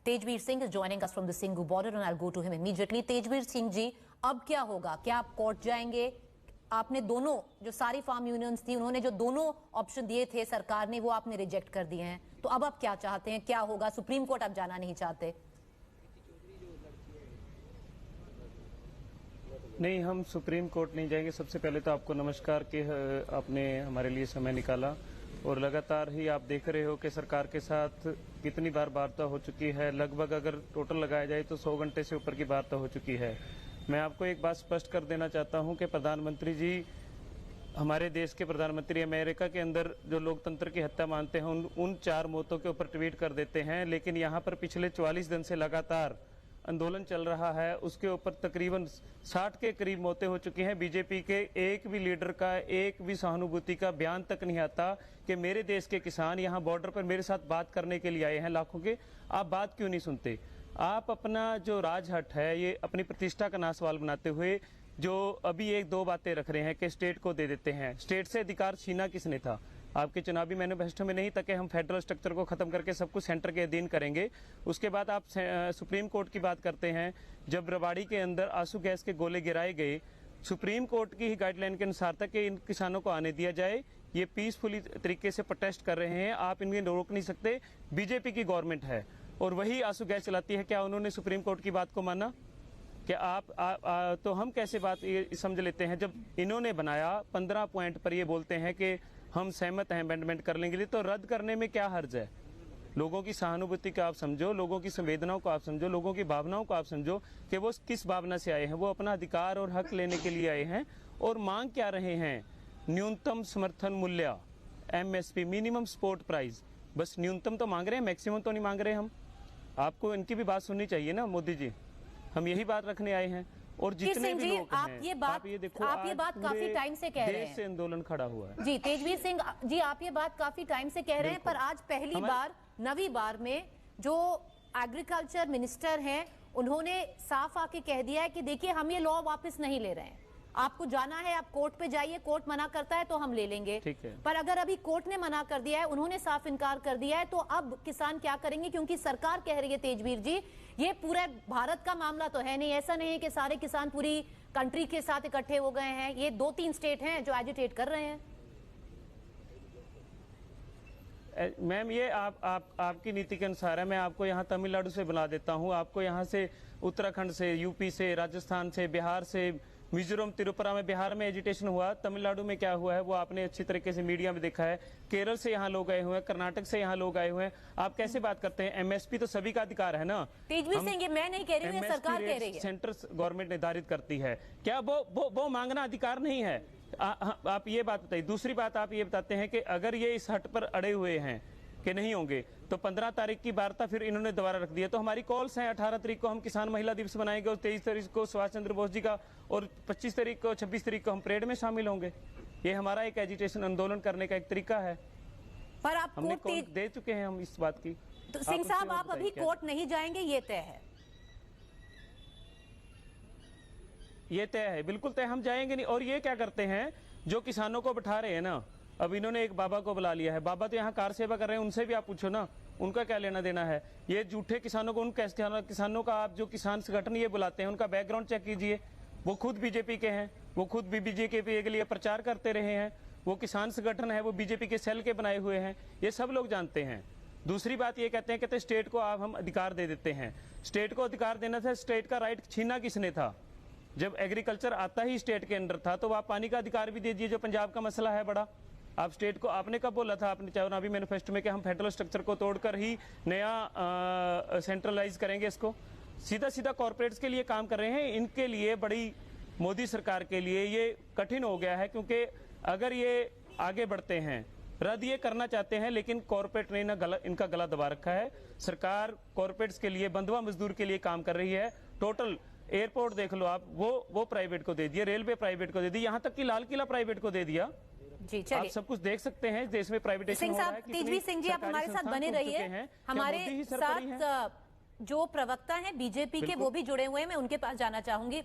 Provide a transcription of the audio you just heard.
Tejveer Singh is joining us from the Singhu border and I'll go to him immediately. Tejveer Singh जी, अब क्या होगा? क्या आप court जाएंगे? आपने दोनों जो सारी फार्म यूनियंस थी उन्होंने जो दोनों ऑप्शन दिए थे सरकार ने वो आपने रिजेक्ट कर दिए हैं, तो अब आप क्या चाहते हैं? क्या होगा? सुप्रीम कोर्ट आप जाना नहीं चाहते? नहीं, हम सुप्रीम कोर्ट नहीं जाएंगे। सबसे पहले तो आपको नमस्कार कि आपने हमारे लिए समय निकाला और लगातार ही आप देख रहे हो कि सरकार के साथ कितनी बार वार्ता हो चुकी है। लगभग अगर टोटल लगाया जाए तो 100 घंटे से ऊपर की वार्ता हो चुकी है। मैं आपको एक बात स्पष्ट कर देना चाहता हूं कि प्रधानमंत्री जी, हमारे देश के प्रधानमंत्री अमेरिका के अंदर जो लोकतंत्र की हत्या मानते हैं उन 4 मौतों के ऊपर ट्वीट कर देते हैं, लेकिन यहाँ पर पिछले 44 दिन से लगातार आंदोलन चल रहा है। उसके ऊपर तकरीबन 60 के करीब मौतें हो चुकी हैं। बीजेपी के एक भी लीडर का एक भी सहानुभूति का बयान तक नहीं आता कि मेरे देश के किसान यहाँ बॉर्डर पर मेरे साथ बात करने के लिए आए हैं लाखों के, आप बात क्यों नहीं सुनते? आप अपना जो राजहट है ये अपनी प्रतिष्ठा का नासवाल बनाते हुए जो अभी 1-2 बातें रख रहे हैं कि स्टेट को दे देते हैं। स्टेट से अधिकार छीना किसने था? आपके चुनावी मैनिफेस्टो में नहीं था कि हम फेडरल स्ट्रक्चर को खत्म करके सब कुछ सेंटर के अधीन करेंगे। उसके बाद आप सुप्रीम कोर्ट की बात करते हैं। जब रबाड़ी के अंदर आंसू गैस के गोले गिराए गए, सुप्रीम कोर्ट की ही गाइडलाइन के अनुसार था कि इन किसानों को आने दिया जाए। ये पीसफुली तरीके से प्रोटेस्ट कर रहे हैं, आप इन्हें रोक नहीं सकते। बीजेपी की गवर्नमेंट है और वही आंसू गैस चलाती है। क्या उन्होंने सुप्रीम कोर्ट की बात को माना? कि तो हम कैसे बात ये समझ लेते हैं? जब इन्होंने बनाया 15 पॉइंट पर ये बोलते हैं कि हम सहमत हैं अमेंडमेंट कर लेंगे, तो रद्द करने में क्या हर्ज है? लोगों की सहानुभूति को आप समझो, लोगों की संवेदनाओं को आप समझो, लोगों की भावनाओं को आप समझो कि वो किस भावना से आए हैं। वो अपना अधिकार और हक लेने के लिए आए हैं और मांग क्या रहे हैं? न्यूनतम समर्थन मूल्य, MSP, मिनिमम सपोर्ट प्राइस। बस न्यूनतम तो मांग रहे हैं, मैक्सिमम तो नहीं मांग रहे हम। आपको इनकी भी बात सुननी चाहिए ना मोदी जी, हम यही बात रखने आए हैं। और जितने भी लोग हैं, आप ये देखो, आप ये बात काफी टाइम से कह रहे हैं, देश से आंदोलन खड़ा हुआ है। जी तेजवीर सिंह जी, आप ये बात काफी टाइम से कह रहे हैं, पर आज पहली बार नवी बार में जो एग्रीकल्चर मिनिस्टर हैं उन्होंने साफ आके कह दिया है कि देखिए हम ये लॉ वापस नहीं ले रहे हैं, आपको जाना है आप कोर्ट पे जाइए, कोर्ट मना करता है तो हम ले लेंगे। पर अगर अभी कोर्ट ने मना कर दिया है, उन्होंने साफ इनकार कर दिया है, तो अब किसान क्या करेंगे? क्योंकि सरकार कह रही है तेजवीर जी, ये पूरे भारत का मामला तो है नहीं, ऐसा नहीं है कि सारे किसान पूरी कंट्री के साथ इकट्ठे हो गए हैं। ये 2-3 स्टेट हैं जो एजिटेट कर रहे हैं। मैम, ये आपकी नीति के अनुसार है। मैं आपको यहाँ तमिलनाडु से बुला देता हूँ, आपको यहाँ से उत्तराखंड से, यूपी से, राजस्थान से, बिहार से, मिजोरम, त्रिपुरा में, बिहार में एजिटेशन हुआ। तमिलनाडु में क्या हुआ है वो आपने अच्छी तरीके से मीडिया में देखा है। केरल से यहाँ लोग आए हुए हैं, कर्नाटक से यहाँ लोग आए हुए हैं। आप कैसे बात करते हैं? MSP तो सभी का अधिकार है ना। तेजवीर सिंह, ये मैं नहीं कह रही हूँ, सरकार कह रही है, सेंट्रल गवर्नमेंट निर्धारित करती है। क्या वो मांगना अधिकार नहीं है? आप ये बात बताइए। दूसरी बात आप ये बताते हैं कि अगर ये इस हट पर अड़े हुए हैं कि नहीं होंगे, तो 15 तारीख की वार्ता फिर इन्होंने दोबारा रख दिया। तो हमारी कॉल्स हैं, 18 तारीख को हम किसान महिला दिवस बनाएंगे और 23 तारीख को सुभाष चंद्र बोस जी का, और 25 तारीख को, 26 तारीख को हम परेड में शामिल होंगे। ये हमारा एक एजिटेशन आंदोलन करने का एक तरीका है। पर आप हमने कोर्ट दे चुके हैं हम इस बात की। तो सिंह साहब, आप अभी कोर्ट नहीं जाएंगे, ये तय है? ये तय है, बिल्कुल तय, हम जाएंगे नहीं। और ये क्या करते हैं, जो किसानों को बैठा रहे हैं ना, अब इन्होंने एक बाबा को बुला लिया है। बाबा तो यहाँ कार सेवा कर रहे हैं, उनसे भी आप पूछो ना, उनका क्या लेना देना है? ये झूठे किसानों को, उन किसानों का आप जो किसान संगठन ये बुलाते हैं उनका बैकग्राउंड चेक कीजिए। वो खुद बीजेपी के हैं, वो खुद भी बीजेपी के लिए प्रचार करते रहे हैं। वो किसान संगठन है, वो बीजेपी के सेल के बनाए हुए हैं, ये सब लोग जानते हैं। दूसरी बात ये कहते हैं स्टेट को आप हम अधिकार दे देते हैं। स्टेट को अधिकार देना था, स्टेट का राइट छीना किसने था? जब एग्रीकल्चर आता ही स्टेट के अंडर था, तो आप पानी का अधिकार भी दे दिए, जो पंजाब का मसला है बड़ा। आप स्टेट को, आपने कब बोला था अपने चुनावी मैनिफेस्टो में कि हम फेडरल स्ट्रक्चर को तोड़कर ही नया सेंट्रलाइज करेंगे? इसको सीधा सीधा कॉर्पोरेट्स के लिए काम कर रहे हैं। इनके लिए, बड़ी मोदी सरकार के लिए ये कठिन हो गया है, क्योंकि अगर ये आगे बढ़ते हैं, रद्द ये करना चाहते हैं, लेकिन कॉर्पोरेट ने इनका गला दबा रखा है। सरकार कॉर्पोरेट्स के लिए, बंधुआ मजदूर के लिए काम कर रही है। टोटल एयरपोर्ट देख लो आप, वो प्राइवेट को दे दिया, रेलवे प्राइवेट को दे दी, यहाँ तक कि लाल किला प्राइवेट को दे दिया। जी, चलिए, आप सब कुछ देख सकते हैं देश में प्राइवेटाइजेशन हो रहा है। तेजवीर सिंह जी, आप हमारे साथ बने रहिए। हमारे साथ जो प्रवक्ता हैं बीजेपी के, वो भी जुड़े हुए हैं, मैं उनके पास जाना चाहूंगी।